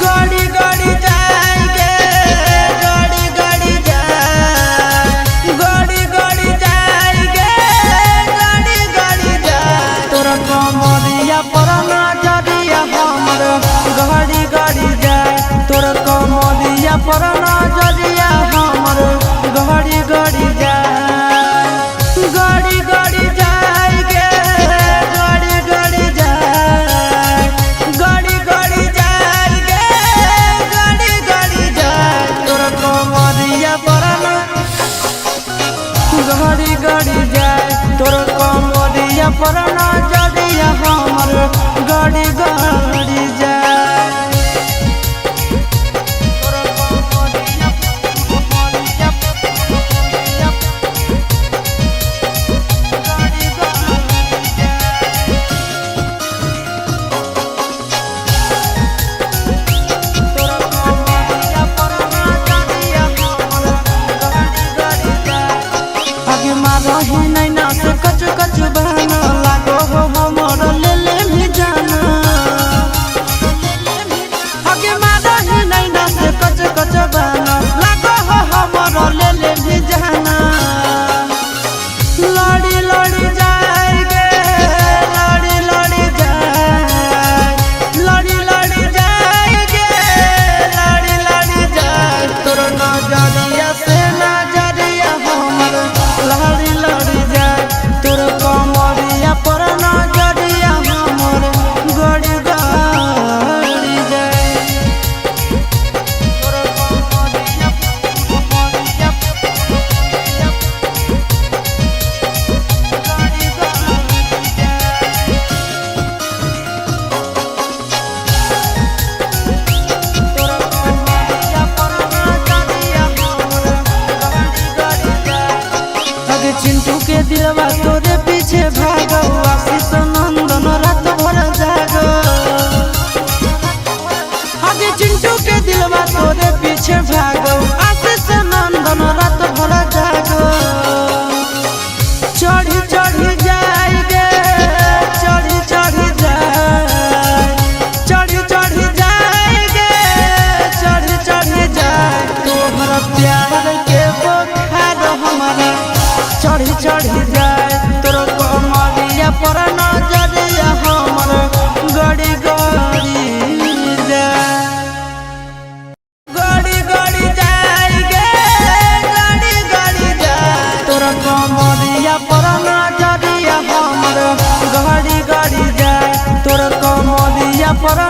गड़ी गड़ी जाएंगे गड़ी गड़ी जाए गड़ी गड़ी जाएंगे गड़ी गड़ी जाए तोरा कमरिया पर नजरिया हमर गड़ी गड़ी जाए तोरा कमरिया पर नजरिया हमर गड़ी गड़ी जाए गड़ी गड़ी जाएंगे गड़ी गड़ी जाए गड़ी गड़ी जाएंगे गड़ी गड़ी जाए तोरा कमरिया पर गड़ी गड़ी जाए तोरा कमरिया पर नजरिया हमर गड़ी गड़ी जाए कच कच बहना लागो हो हमर ले ले भी जाना आगे मारा ही नैना से कच कच बहना लागो हो हमर ले ले भी जाना लड़ी लड़ी जाएंगे लड़ी लड़ी जाए लड़ी लड़ी जाएंगे लड़ी लड़ी जाए तोर नजरिया से नजरिया हमर लड़ी लड़ी जाए तोर कमरिया पर नजरिया हमर गड़ी गड़ी जाए तोर कमरिया गड़ी गड़ी जाए तोर कमरिया पर नजरिया हमर गड़ी गड़ी जाए चिंटू के दिलवा तोरे पीछे भागो आशीष नंदन रात भर जागो आगे चिंटू के दिलवा तोरे पीछे भागो आशीष नंदन रात भर जागो चढ़ी चढ़ी जाएंगे चढ़ी चढ़ी जाए चढ़ी चढ़ी जाएंगे चढ़ी चढ़ी जाए तोहर प्यार के बुखार हमारा चढ़ी चढ़ी जाए तोर कमरिया पर नजरिया हमर गड़ी गड़ी जाए गड़ी गड़ी जाएंगे गड़ी गड़ी जाए तोर कमरिया पर नजरिया हमर गड़ी गड़ी जाए तोर कमरिया पर